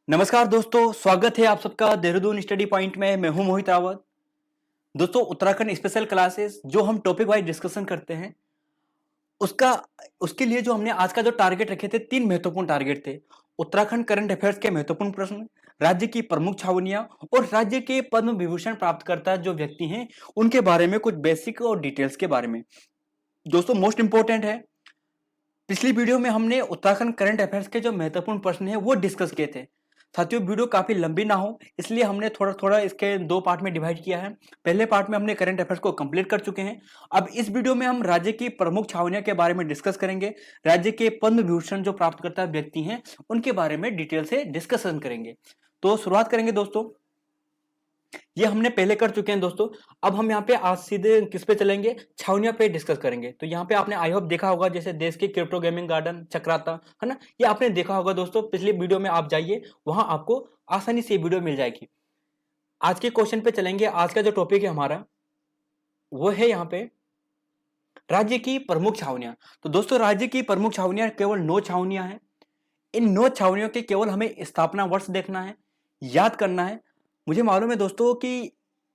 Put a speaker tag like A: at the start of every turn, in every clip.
A: नमस्कार दोस्तों, स्वागत है आप सबका देहरादून स्टडी पॉइंट में। मैं हूं मोहित रावत। दोस्तों, उत्तराखंड स्पेशल क्लासेस जो हम टॉपिक वाइज डिस्कशन करते हैं उसका उसके लिए जो हमने आज का जो टारगेट रखे थे, 3 महत्वपूर्ण टारगेट थे। उत्तराखंड करंट अफेयर्स के महत्वपूर्ण प्रश्न, राज्य की प्रमुख छावनियां और राज्य के पद्म विभूषण प्राप्तकर्ता जो व्यक्ति हैं उनके बारे में कुछ बेसिक और डिटेल्स के बारे में। दोस्तों, मोस्ट इंपॉर्टेंट है, पिछली वीडियो में हमने उत्तराखंड करंट अफेयर्स के जो महत्वपूर्ण प्रश्न है वो डिस्कस किए थे। साथियों, वीडियो काफी लंबी ना हो इसलिए हमने थोड़ा थोड़ा इसके 2 पार्ट में डिवाइड किया है। पहले पार्ट में हमने करंट अफेयर्स को कंप्लीट कर चुके हैं। अब इस वीडियो में हम राज्य की प्रमुख छावनियों के बारे में डिस्कस करेंगे। राज्य के पद्म विभूषण जो प्राप्तकर्ता व्यक्ति हैं उनके बारे में डिटेल से डिस्कशन करेंगे। तो शुरुआत करेंगे दोस्तों, ये हमने पहले कर चुके हैं दोस्तों। अब हम यहाँ पे आज सीधे किस पे चलेंगे, छावनिया पे डिस्कस करेंगे। तो यहाँ पे आपने आई होप देखा होगा, जैसे देश के क्रिप्टो गेमिंग गार्डन चक्राता है ना, ये आपने देखा होगा दोस्तों। पिछली वीडियो में आप जाइए, वहां आपको आसानी से वीडियो मिल जाएगी। आज के क्वेश्चन पे चलेंगे। आज का जो टॉपिक है हमारा वो है यहाँ पे राज्य की प्रमुख छावनियां। तो दोस्तों, राज्य की प्रमुख छावनियां केवल 9 छावनियां हैं। इन 9 छावनियों के केवल हमें स्थापना वर्ष देखना है, याद करना है। मुझे मालूम है दोस्तों कि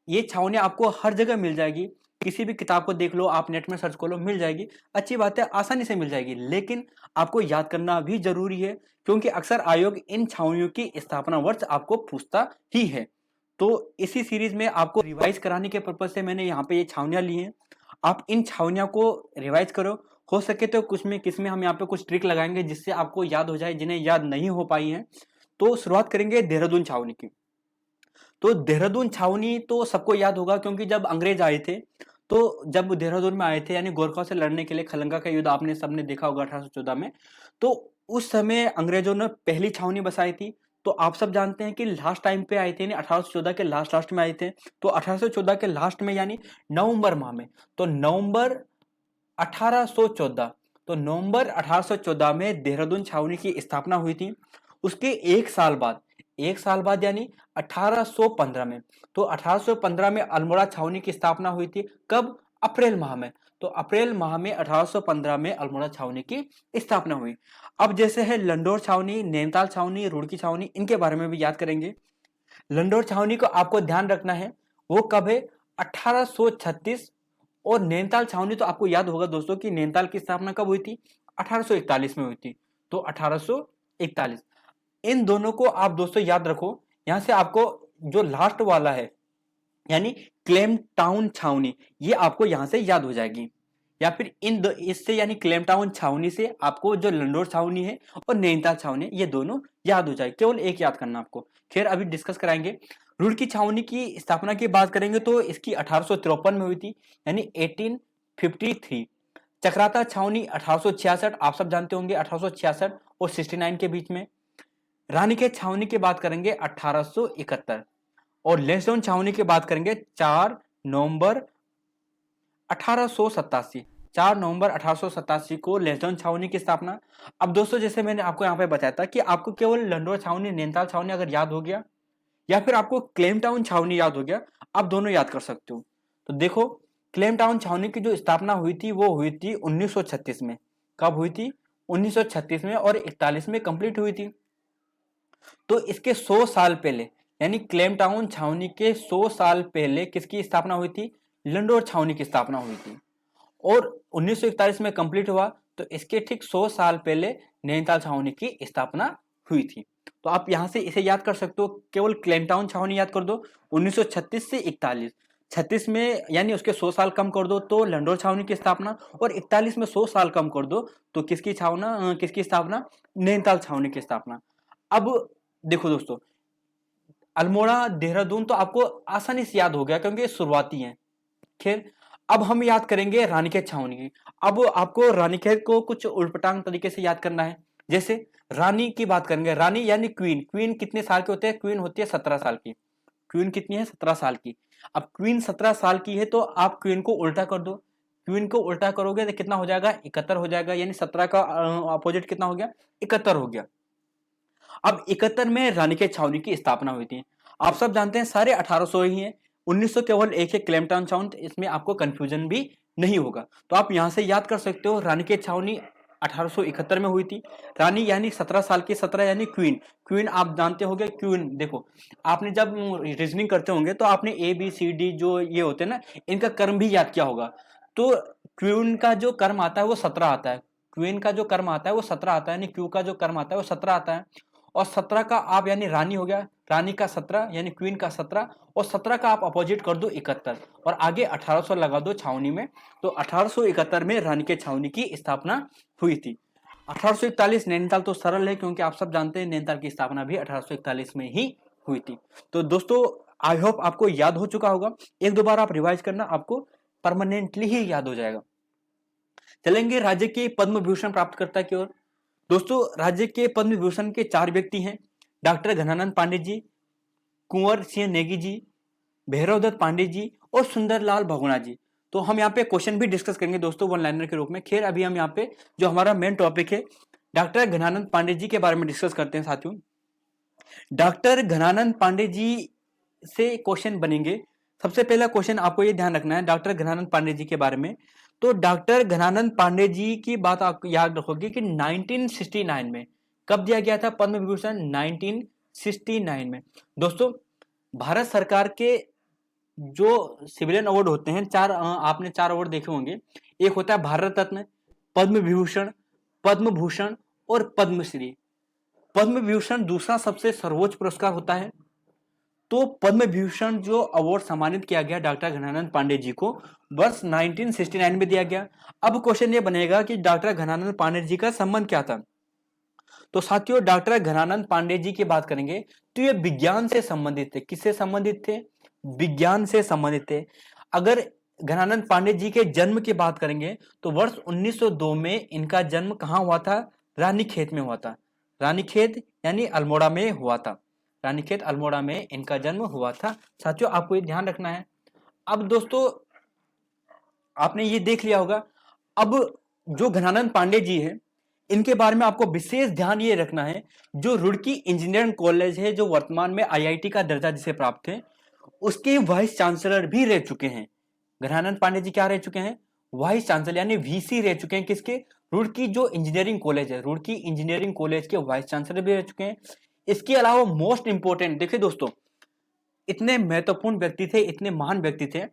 A: ये छावनियां आपको हर जगह मिल जाएगी, किसी भी किताब को देख लो, आप नेट में सर्च कर लो, मिल जाएगी। अच्छी बात है, आसानी से मिल जाएगी, लेकिन आपको याद करना भी जरूरी है क्योंकि अक्सर आयोग इन छावनियों की स्थापना वर्ष आपको पूछता ही है। तो इसी सीरीज में आपको रिवाइज कराने के पर्पज से मैंने यहाँ पे ये छावनियां ली हैं। आप इन छावनियों को रिवाइज करो। हो सके तो कुछ में किसमें हम यहाँ पे कुछ ट्रिक लगाएंगे जिससे आपको याद हो जाए, जिन्हें याद नहीं हो पाई है। तो शुरुआत करेंगे देहरादून छावनी की। तो देहरादून छावनी तो सबको याद होगा क्योंकि जब अंग्रेज आए थे, तो जब देहरादून में आए थे यानी गोरखा से लड़ने के लिए, खलंगा का युद्ध आपने सबने देखा होगा 1814 में। तो उस समय अंग्रेजों ने पहली छावनी बसाई थी। तो आप सब जानते हैं कि लास्ट टाइम पे आए थे, यानी 1814 के लास्ट में आए थे। तो 1814 के लास्ट में यानी नवंबर माह में, तो नवंबर 1814, तो नवंबर 1814 में देहरादून छावनी की स्थापना हुई थी। उसके एक साल बाद यानी 1815 में, तो 1815 में अल्मोड़ा छावनी की स्थापना हुई थी। कब? अप्रैल माह में। तो अप्रैल माह में 1815 में अल्मोड़ा छावनी की स्थापना हुई। अब जैसे है लंडोर छावनी, नैनीताल छावनी, रुड़की छावनी, इनके बारे में भी याद करेंगे। लंडोर छावनी को आपको ध्यान रखना है, वो कब है? 1836। और नैनीताल छावनी तो आपको याद होगा दोस्तों कि नैनीताल की स्थापना कब हुई थी? 1841 में हुई थी। तो 1841, इन दोनों को आप दोस्तों याद रखो। यहां से आपको जो लास्ट वाला है यानी क्लेम टाउन छावनी, ये आपको यहां से याद हो जाएगी। या फिर इससे यानी क्लेम टाउन छावनी से आपको जो लंडोर छावनी है और नैनीताल छावनी है, ये दोनों याद हो जाए। केवल एक याद करना आपको। खैर, अभी डिस्कस कराएंगे। रुड़की छावनी की स्थापना की बात करेंगे तो इसकी 1853 में हुई थी, यानी 1853। चक्राता छावनी 1866, आप सब जानते होंगे 1866 और 69 के बीच में। रानीखेत छावनी की बात करेंगे 1871। और लेसडाउन छावनी की बात करेंगे 4 नवंबर 1887। 4 नवंबर 1887 को लेसडाउन छावनी की स्थापना। अब दोस्तों, जैसे मैंने आपको यहाँ पे बताया था कि आपको केवल लंडोर छावनी, नैनीताल छावनी अगर याद हो गया या फिर आपको क्लेम टाउन छावनी याद हो गया, आप दोनों याद कर सकते हो। तो देखो, क्लेम टाउन छावनी की जो स्थापना हुई थी वो हुई थी 1936 में। कब हुई थी? 1936 में, और 41 में कंप्लीट हुई थी। तो इसके 100 साल पहले यानी क्लेम टाउन छावनी के 100 साल पहले किसकी स्थापना हुई थी? लंडोर छावनी की स्थापना हुई थी। और 1941 में कंप्लीट हुआ, तो इसके ठीक 100 साल पहले नैनीताल छावनी की स्थापना हुई थी। तो आप यहां से इसे याद कर सकते हो। केवल क्लेम टाउन छावनी याद कर दो, 1936 से 41। 36 में यानी उसके 100 साल कम कर दो तो लंडोर छावनी की स्थापना, और 41 में 100 साल कम कर दो तो किसकी स्थापना? नैनीताल छावनी की स्थापना। अब देखो दोस्तों, अल्मोड़ा, देहरादून तो आपको आसानी से याद हो गया क्योंकि शुरुआती है। खैर, अब हम याद करेंगे रानीखेत छावनी की। अब आपको रानीखेत को कुछ उलपटांग तरीके से याद करना है। जैसे रानी की बात करेंगे, रानी यानी क्वीन। क्वीन कितने साल के होते हैं? क्वीन होती है 17 साल की। क्वीन कितनी है? 17 साल की। अब क्वीन 17 साल की है तो आप क्वीन को उल्टा कर दो। क्वीन को उल्टा करोगे तो कितना हो जाएगा? 71 हो जाएगा। यानी 17 का अपोजिट कितना हो गया? 71 हो गया। अब 71 में रानीखेत छावनी की स्थापना हुई थी। आप सब जानते हैं सारे 1800 ही हैं। 1900 केवल एक है क्लेम टाउन छावनी, इसमें आपको कंफ्यूजन भी नहीं होगा। तो आप यहां से याद कर सकते हो रानीखेत छावनी 1871 में हुई थी। रानी यानी 17 साल की, 17 यानी क्वीन। क्वीन आप जानते होंगे, क्वीन देखो आपने जब रीजनिंग करते होंगे तो आपने ए बी सी डी जो ये होते हैं ना, इनका कर्म भी याद किया होगा। तो क्वीन का जो कर्म आता है वो 17 आता है। क्वीन का जो कर्म आता है वो 17 आता है, यानी क्यू का जो कर्म आता है वो 17 आता है। और 17 का आप यानी रानी हो गया, रानी का 17 यानी क्वीन का 17, और 17 का आप अपोजिट कर दो 71 और आगे 1800 लगा दो छावनी में। तो 1871 में रानी के छावनी की स्थापना हुई थी। 1841 नैनीताल तो सरल है क्योंकि आप सब जानते हैं नैनीताल की स्थापना भी 1841 में ही हुई थी। तो दोस्तों आई होप आपको याद हो चुका होगा, एक दो बार आप रिवाइज करना, आपको परमानेंटली ही याद हो जाएगा। चलेंगे राज्य के पद्म विभूषण प्राप्तकर्ता की ओर। दोस्तों राज्य के पद्म विभूषण के 4 व्यक्ति हैं, डॉक्टर घनानंद पांडे जी, कुंवर सिंह नेगी जी, भैरवदत्त पांडे जी और सुंदरलाल बहुगुणा जी। तो हम यहाँ पे क्वेश्चन भी डिस्कस करेंगे दोस्तों वन लाइनर के रूप में। खैर अभी हम यहाँ पे जो हमारा मेन टॉपिक है डॉक्टर घनानंद पांडे जी के बारे में डिस्कस करते हैं साथियों। डॉक्टर घनानंद पांडे जी से क्वेश्चन बनेंगे। सबसे पहला क्वेश्चन आपको ये ध्यान रखना है डॉक्टर घनानंद पांडे जी के बारे में। तो डॉक्टर घनानंद पांडे जी की बात आप याद रखोगे कि 1969 में कब दिया गया था पद्म विभूषण? 1969 में। दोस्तों भारत सरकार के जो सिविलियन अवार्ड होते हैं चार, आपने 4 अवार्ड देखे होंगे। एक होता है भारत रत्न, पद्म विभूषण, पद्म भूषण और पद्मश्री। पद्म विभूषण दूसरा सबसे सर्वोच्च पुरस्कार होता है। तो पद्म विभूषण जो अवार्ड सम्मानित किया गया डॉक्टर घनानंद पांडे जी को वर्ष 1969 में दिया गया। अब क्वेश्चन ये बनेगा कि डॉक्टर घनानंद पांडे जी का संबंध क्या था। तो साथियों डॉक्टर घनानंद पांडे जी की बात करेंगे तो ये विज्ञान से संबंधित थे। किससे संबंधित थे? विज्ञान से संबंधित थे। अगर घनानंद पांडे जी के जन्म की बात करेंगे तो वर्ष 1902 में इनका जन्म कहां हुआ था? रानीखेत में हुआ था। रानीखेत यानी अल्मोड़ा में हुआ था। रानीखेत अल्मोड़ा में इनका जन्म हुआ था। साथियों आपको ये ध्यान रखना है। अब दोस्तों आपने ये देख लिया होगा। अब जो घनानंद पांडे जी हैं इनके बारे में आपको विशेष ध्यान ये रखना है, जो रुड़की इंजीनियरिंग कॉलेज है जो वर्तमान में आईआईटी का दर्जा जिसे प्राप्त है, उसके वाइस चांसलर भी रह चुके हैं। घनानंद पांडे जी क्या रह चुके हैं? वाइस चांसलर यानी वीसी रह चुके हैं। किसके? रुड़की जो इंजीनियरिंग कॉलेज है, रुड़की इंजीनियरिंग कॉलेज के वाइस चांसलर भी रह चुके हैं। इसके अलावा मोस्ट इंपोर्टेंट देखिए दोस्तों, इतने महत्वपूर्ण व्यक्ति थे, इतने महान व्यक्ति थे,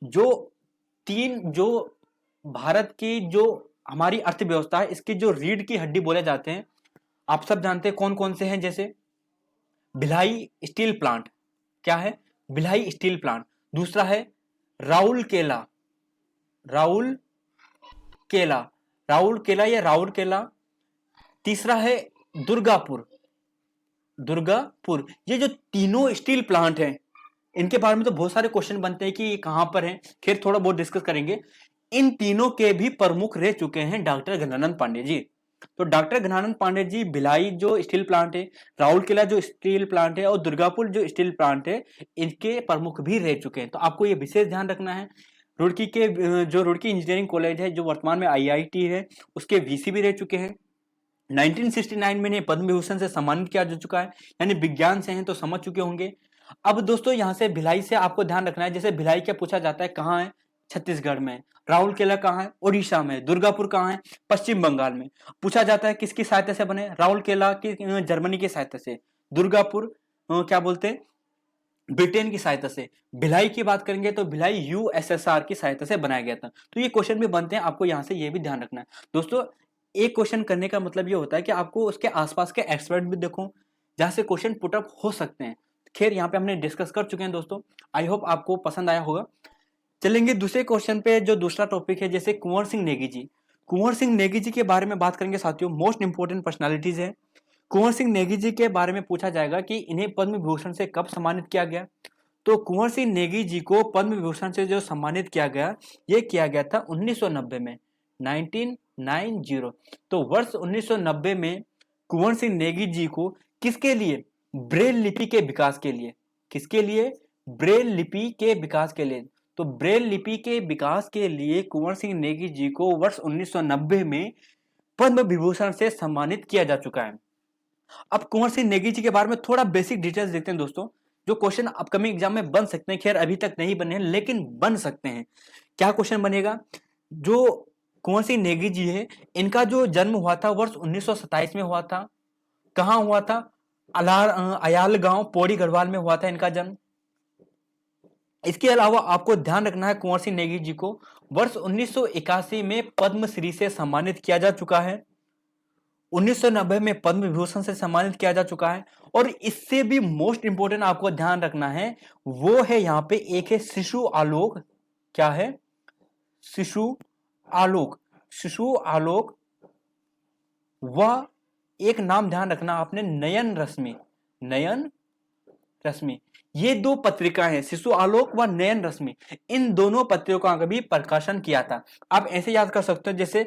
A: जो जो भारत की जो हमारी अर्थव्यवस्था है इसकी जो रीढ़ की हड्डी बोले जाते हैं, आप सब जानते हैं कौन कौन से हैं। जैसे भिलाई स्टील प्लांट, क्या है? Bhilai steel plant. दूसरा है राउल केला, राउल केला, राउल केला या राउर केला। तीसरा है दुर्गापुर, दुर्गापुर। ये जो तीनों स्टील प्लांट हैं इनके बारे में तो बहुत सारे क्वेश्चन बनते हैं कि ये कहां पर हैं। खैर थोड़ा बहुत डिस्कस करेंगे। इन तीनों के भी प्रमुख रह चुके हैं डॉक्टर घनानंद पांडे जी। तो डॉक्टर घनानंद पांडे जी भिलाई जो स्टील प्लांट है, राउरकेला जो स्टील प्लांट है और दुर्गापुर जो स्टील प्लांट है, इनके प्रमुख भी रह चुके हैं। तो आपको ये विशेष ध्यान रखना है। रुड़की के जो रुड़की इंजीनियरिंग कॉलेज है जो वर्तमान में आईआईटी है, उसके वीसी भी रह चुके हैं। 1969 में इन्हें पद्म विभूषण से सम्मानित किया जा चुका है, यानी विज्ञान से हैं तो समझ चुके होंगे। अब दोस्तों यहां से भिलाई से आपको ध्यान रखना है। जैसे भिलाई क्या पूछा जाता है, कहाँ है? छत्तीसगढ़ में। राउरकेला कहाँ है? ओडिशा में। दुर्गापुर कहाँ है? पश्चिम बंगाल में। पूछा जाता है किसकी सहायता से बने? राउरकेला की जर्मनी की सहायता से। दुर्गापुर क्या बोलते हैं? ब्रिटेन की सहायता से। भिलाई की बात करेंगे तो भिलाई यूएसएसआर की सहायता से बनाया गया था। तो ये क्वेश्चन भी बनते हैं, आपको यहां से ये भी ध्यान रखना है। दोस्तों एक क्वेश्चन करने का मतलब ये होता है कि आपको उसके आसपास के एक्सपर्ट भी देखो जहां से क्वेश्चन पुट अप हो सकते हैं। खैर यहाँ पे हमने डिस्कस कर चुके हैं दोस्तों, आई होप आपको पसंद आया होगा। चलेंगे दूसरे क्वेश्चन पे, जो दूसरा टॉपिक है जैसे कुंवर सिंह नेगी जी। कुंवर सिंह नेगी जी के बारे में बात करेंगे साथियों, मोस्ट इंपोर्टेंट पर्सनालिटीज है। कुंवर सिंह नेगी जी के बारे में पूछा जाएगा कि इन्हें पद्म विभूषण से कब सम्मानित किया गया। तो कुंवर सिंह नेगी जी को पद्म विभूषण से जो सम्मानित किया गया, ये किया गया था 1990 में, 1990। तो वर्ष 1990 में कुंवर सिंह नेगी जी को किसके लिए? ब्रेल लिपि के विकास के लिए। किसके लिए? ब्रेल लिपि के विकास के लिए। तो ब्रेल लिपि के विकास के लिए कुंवर सिंह नेगी जी को वर्ष 1990 में पद्म विभूषण से सम्मानित किया जा चुका है। अब कुंवर सिंह नेगी जी के बारे में थोड़ा बेसिक डिटेल्स देखते हैं दोस्तों, जो क्वेश्चन अपकमिंग एग्जाम में बन सकते हैं। खैर अभी तक नहीं बने हैं लेकिन बन सकते हैं। क्या क्वेश्चन बनेगा? जो कुंवर सिंह नेगी जी है, इनका जो जन्म हुआ था वर्ष 1927 में हुआ था। कहाँ हुआ था? अयाल गांव पौड़ी गढ़वाल में हुआ था इनका जन्म। इसके अलावा आपको ध्यान रखना है कुंवर सिंह नेगी जी को वर्ष 1981 में पद्मश्री से सम्मानित किया जा चुका है, 1990 में पद्म विभूषण से सम्मानित किया जा चुका है। और इससे भी मोस्ट इंपोर्टेंट आपको ध्यान रखना है, वो है यहाँ पे एक है शिशु आलोक। क्या है? शिशु आलोक। शिशु आलोक व एक नाम ध्यान रखना आपने, नयन रश्मि। नयन रश्मि, ये दो पत्रिका हैं, शिशु आलोक व नयन रश्मि। इन दोनों पत्रिकाओं का भी प्रकाशन किया था। आप ऐसे याद कर सकते हो, जैसे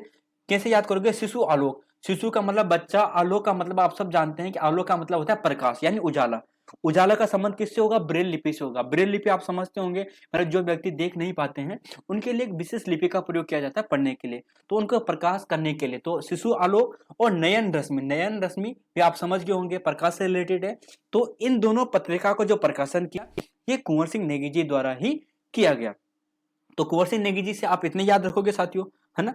A: कैसे याद करोगे? शिशु आलोक, शिशु का मतलब बच्चा, आलोक का मतलब आप सब जानते हैं कि आलोक का मतलब होता है प्रकाश यानी उजाला। उजाला का संबंध किससे होगा? ब्रेल लिपि से होगा। ब्रेल लिपि आप समझते होंगे, मतलब जो व्यक्ति देख नहीं पाते हैं उनके लिए एक विशेष लिपि का प्रयोग किया जाता है पढ़ने के लिए, तो उनको प्रकाश करने के लिए। तो शिशु आलोक और नयन रश्मि, नयन रश्मि भी आप समझ गए होंगे प्रकाश से रिलेटेड है। तो इन दोनों पत्रिका को जो प्रकाशन किया ये कुंवर सिंह नेगी जी द्वारा ही किया गया। तो कुंवर सिंह नेगी जी से आप इतने याद रखोगे साथियों, है ना?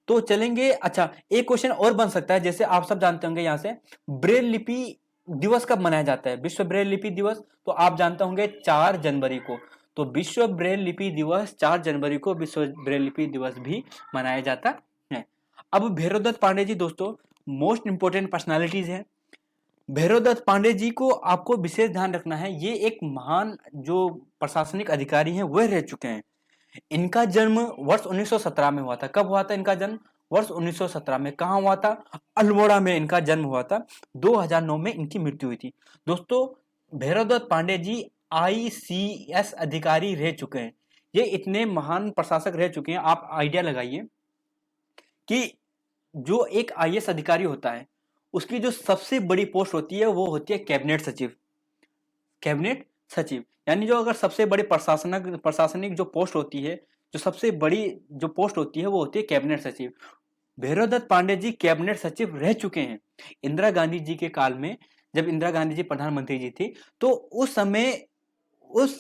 A: तो चलेंगे। अच्छा, एक क्वेश्चन और बन सकता है, जैसे आप सब जानते होंगे यहाँ से, ब्रेल लिपि दिवस कब मनाया जाता है? विश्व ब्रेल लिपि दिवस तो आप जानते होंगे 4 जनवरी को। तो विश्व ब्रेल लिपि दिवस 4 जनवरी को विश्व ब्रेल लिपि दिवस भी मनाया जाता है। अब भैरवदत्त पांडे जी दोस्तों मोस्ट इंपोर्टेंट पर्सनालिटीज है। भैरवदत्त पांडे जी को आपको विशेष ध्यान रखना है, ये एक महान जो प्रशासनिक अधिकारी हैं वह रह चुके हैं। इनका जन्म वर्ष 1917 में हुआ था। कब हुआ था इनका जन्म? वर्ष 1917 में। कहाँ हुआ था? अल्मोड़ा में इनका जन्म हुआ था। 2009 में इनकी मृत्यु हुई थी। दोस्तों भैरवदत्त पांडे जी आईसीएस अधिकारी रह चुके हैं। ये इतने महान प्रशासक रह चुके हैं, आप आइडिया लगाइए कि जो एक आईएएस अधिकारी होता है उसकी जो सबसे बड़ी पोस्ट होती है वो होती है कैबिनेट सचिव। कैबिनेट सचिव यानी जो अगर सबसे बड़ी प्रशासनिक जो पोस्ट होती है, जो सबसे बड़ी जो पोस्ट होती है वो होती है कैबिनेट सचिव। भैरवदत्त पांडे जी कैबिनेट सचिव रह चुके हैं इंदिरा गांधी जी के काल में। जब इंदिरा गांधी जी प्रधानमंत्री जी थी तो उस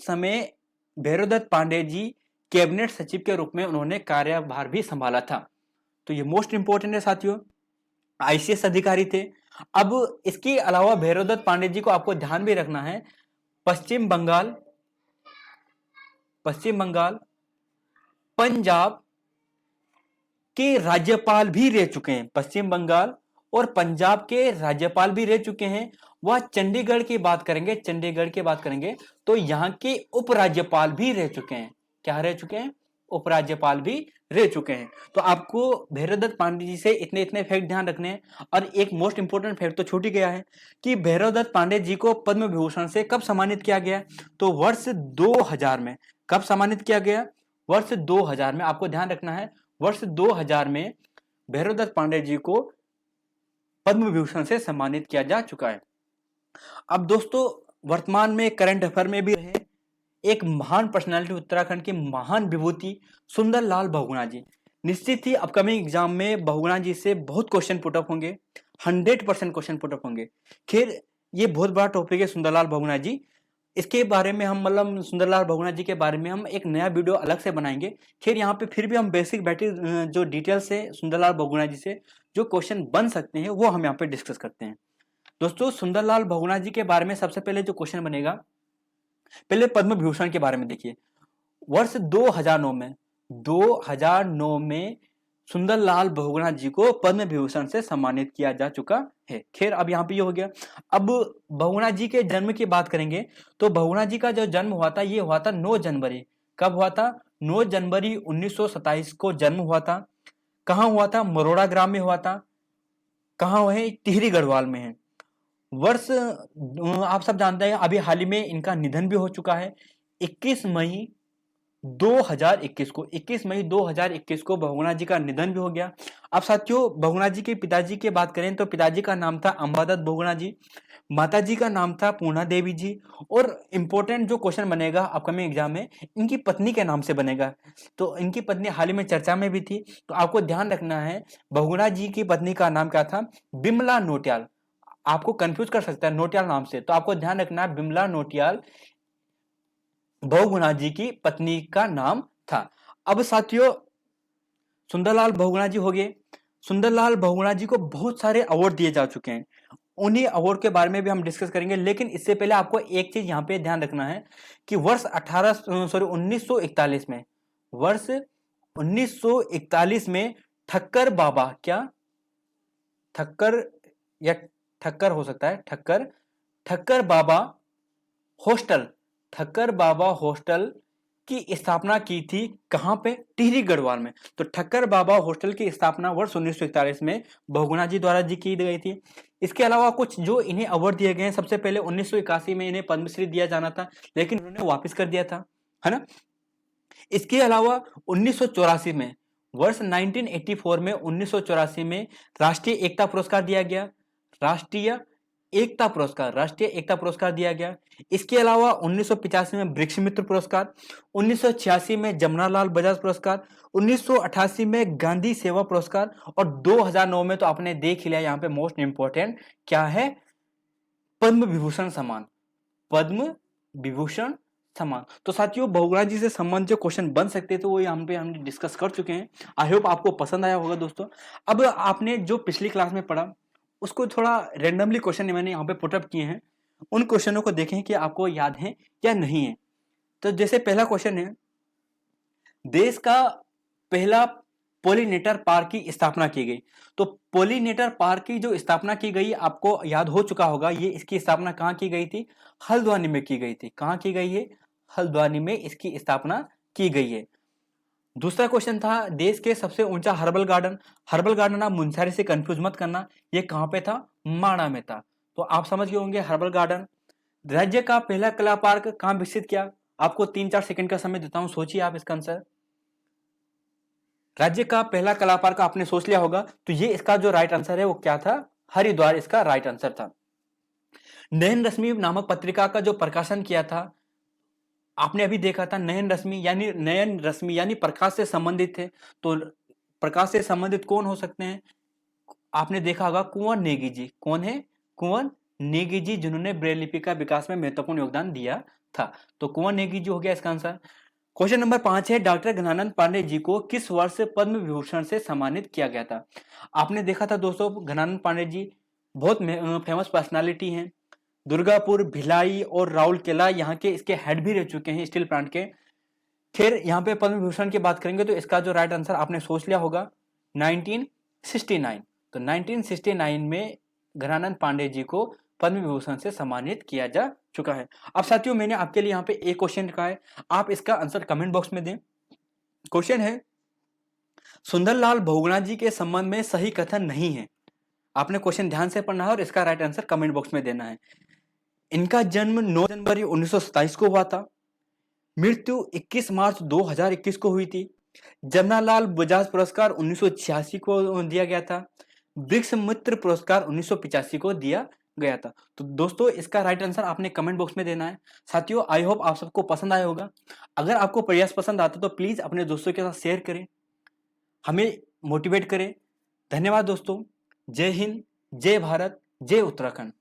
A: समय भैरवदत्त पांडे जी कैबिनेट सचिव के रूप में उन्होंने कार्यभार भी संभाला था। तो ये मोस्ट इंपोर्टेंट है साथियों, आईसीएस अधिकारी थे। अब इसके अलावा भैरवदत्त पांडे जी को आपको ध्यान भी रखना है, पश्चिम बंगाल, पंजाब के राज्यपाल भी रह चुके हैं। पश्चिम बंगाल और पंजाब के राज्यपाल भी रह चुके हैं। वह चंडीगढ़ की बात करेंगे, चंडीगढ़ की बात करेंगे तो यहाँ के उपराज्यपाल भी रह चुके हैं। क्या रह चुके हैं? उपराज्यपाल भी रह चुके हैं। तो आपको भैरवदत्त पांडे जी से इतने इतने फैक्ट ध्यान रखने हैं। और एक मोस्ट इंपोर्टेंट फैक्ट तो छूट ही गया है कि भैरवदत्त पांडे जी को पद्म विभूषण से कब सम्मानित किया गया? तो वर्ष 2000 में। कब सम्मानित किया गया? वर्ष 2000 में। आपको ध्यान रखना है वर्ष 2000 में भैरवदत्त पांडे जी को पद्म विभूषण से सम्मानित किया जा चुका है। अब दोस्तों वर्तमान में करंट अफेयर में भी रहे एक महान पर्सनालिटी, उत्तराखंड की महान विभूति सुंदरलाल बहुगुणा जी। निश्चित ही अपकमिंग एग्जाम में बहुगुणा जी से बहुत क्वेश्चन पुटअप होंगे, 100% क्वेश्चन पुटअप होंगे। खैर ये बहुत बड़ा टॉपिक है सुंदरलाल बहुगुणा जी, इसके बारे में हम मतलब सुंदरलाल बहुगुणा जी के बारे में हम एक नया वीडियो अलग से बनाएंगे। खैर यहाँ पे फिर भी हम बेसिक जो डिटेल्स है सुंदरलाल बहुगुणा जी से जो क्वेश्चन बन सकते हैं वो हम यहाँ पे डिस्कस करते हैं। दोस्तों सुंदरलाल बहुगुणा जी के बारे में सबसे पहले जो क्वेश्चन बनेगा, पहले पद्म विभूषण के बारे में देखिए। वर्ष 2009 में सुंदरलाल बहुगुणा जी को पद्म विभूषण से सम्मानित किया जा चुका है। खैर अब यहाँ पे ये हो गया। अब बहुगुणा जी के जन्म की बात करेंगे तो बहुगुणा जी का जो जन्म हुआ था ये हुआ था 9 जनवरी। कब हुआ था? 9 जनवरी 1927 को जन्म हुआ था। कहाँ हुआ था? मरोड़ा ग्राम में हुआ था। कहाँ है? टिहरी गढ़वाल में है। वर्ष आप सब जानते हैं अभी हाल ही में इनका निधन भी हो चुका है। 21 मई 2021 को बहुगुणा जी का निधन भी हो गया। अब साथियों बहुगुणा जी के पिताजी की बात करें तो पिताजी का नाम था अंबादत्त बहुगुणा जी, माता जी का नाम था पूर्णा देवी जी। और इंपॉर्टेंट जो क्वेश्चन बनेगा अपकमिंग एग्जाम में इनकी पत्नी के नाम से बनेगा। तो इनकी पत्नी हाल ही में चर्चा में भी थी, तो आपको ध्यान रखना है बहुगुणा जी की पत्नी का नाम क्या था? बिमला नोटियाल। आपको कंफ्यूज कर सकता है नोटियाल नाम से, तो आपको ध्यान रखना है बिमला नोटियाल बहुगुणा जी की पत्नी का नाम था। अब साथियों सुंदरलाल बहुगुणा जी हो गए। सुंदरलाल बहुगुणा जी को बहुत सारे अवार्ड दिए जा चुके हैं, उन्हीं अवार्ड के बारे में भी हम डिस्कस करेंगे। लेकिन इससे पहले आपको एक चीज यहाँ पे ध्यान रखना है कि वर्ष 1941 में, वर्ष 1941 में ठक्कर बाबा, क्या ठक्कर या ठक्कर हो सकता है, ठक्कर बाबा हॉस्टल, ठक्कर बाबा हॉस्टल की स्थापना की थी। कहां पे? टिहरी गढ़वाल में। तो ठक्कर बाबा हॉस्टल की स्थापना वर्ष 1941 में बहुगुणा जी द्वारा की गई थी। इसके अलावा कुछ जो इन्हें अवार्ड दिए गए हैं, सबसे पहले 1981 में इन्हें पद्मश्री दिया जाना था, लेकिन उन्होंने वापस कर दिया था, है ना। इसके अलावा 1984 में, वर्ष 1984 में, 1984 में राष्ट्रीय एकता पुरस्कार दिया गया, राष्ट्रीय एकता पुरस्कार दिया गया। इसके अलावा 1985 में वृक्ष मित्र पुरस्कार, 1986 में जमनालाल बजाज पुरस्कार, 1988 में गांधी सेवा पुरस्कार, और 2009 में तो आपने देख लिया यहाँ पे मोस्ट इंपोर्टेंट क्या है, पद्म विभूषण सम्मान, पद्म विभूषण सम्मान। तो साथियों, बहुगुणा जी से संबंधित जो क्वेश्चन बन सकते थे वो यहाँ पे हमने डिस्कस कर चुके हैं। आई होप आपको पसंद आया होगा दोस्तों। अब आपने जो पिछली क्लास में पढ़ा उसको थोड़ा रेंडमली क्वेश्चन मैंने यहाँ पे पुटअप किए हैं, उन क्वेश्चनों को देखें कि आपको याद है या नहीं है। तो जैसे पहला क्वेश्चन है, देश का पहला पोलिनेटर पार्क की स्थापना की गई। तो पोलिनेटर पार्क की जो स्थापना की गई आपको याद हो चुका होगा, ये इसकी स्थापना कहाँ की गई थी? हल्द्वानी में की गई थी। कहाँ की गई है? हल्द्वानी में इसकी स्थापना की गई है। दूसरा क्वेश्चन था, देश के सबसे ऊंचा हर्बल गार्डन आप मुंशियारी से कंफ्यूज मत करना, ये कहां पे था? माणा में था। तो आप समझ गए होंगे हर्बल गार्डन। राज्य का पहला कला पार्क कहां विकसित किया? आपको 3-4 सेकंड का समय देता हूं, सोचिए आप इसका आंसर। राज्य का पहला कला पार्क आपने सोच लिया होगा, तो ये इसका जो राइट आंसर है वो क्या था? हरिद्वार इसका राइट आंसर था। नयन रश्मि नामक पत्रिका का जो प्रकाशन किया था, आपने अभी देखा था, नयन रश्मि यानी प्रकाश से संबंधित थे। तो प्रकाश से संबंधित कौन हो सकते हैं? आपने देखा होगा कुंवर नेगी जी। कौन है? कुंवर नेगी जी, जिन्होंने ब्रेल लिपि का विकास में महत्वपूर्ण योगदान दिया था। तो कुंवर नेगी जी हो गया इसका आंसर। क्वेश्चन नंबर 5 है, डॉक्टर घनानंद पांडे जी को किस वर्ष पद्म विभूषण से सम्मानित किया गया था? आपने देखा था दोस्तों, घनानंद पांडे जी बहुत फेमस पर्सनालिटी हैं, दुर्गापुर, भिलाई और राउरकेला यहाँ के इसके हेड भी रह चुके हैं स्टील प्लांट के। फिर यहाँ पे पद्म विभूषण की बात करेंगे तो इसका जो राइट आंसर आपने सोच लिया होगा 1969। तो 1969 में घनानंद पांडे जी को पद्म विभूषण से सम्मानित किया जा चुका है। अब साथियों, मैंने आपके लिए यहाँ पे एक क्वेश्चन रखा है, आप इसका आंसर कमेंट बॉक्स में दें। क्वेश्चन है, सुंदरलाल बहुगुणा जी के संबंध में सही कथन नहीं है। आपने क्वेश्चन ध्यान से पढ़ना है और इसका राइट आंसर कमेंट बॉक्स में देना है। इनका जन्म 9 जनवरी 1927 को हुआ था, मृत्यु 21 मार्च 2021 को हुई थी, जमनालाल बजाज पुरस्कार 1986 को दिया गया था, वृक्ष मित्र पुरस्कार 1985 को दिया गया था। तो दोस्तों, इसका राइट आंसर आपने कमेंट बॉक्स में देना है। साथियों, आई होप आप सबको पसंद आया होगा। अगर आपको प्रयास पसंद आता तो प्लीज अपने दोस्तों के साथ शेयर करें, हमें मोटिवेट करें। धन्यवाद दोस्तों। जय हिंद, जय भारत, जय उत्तराखंड।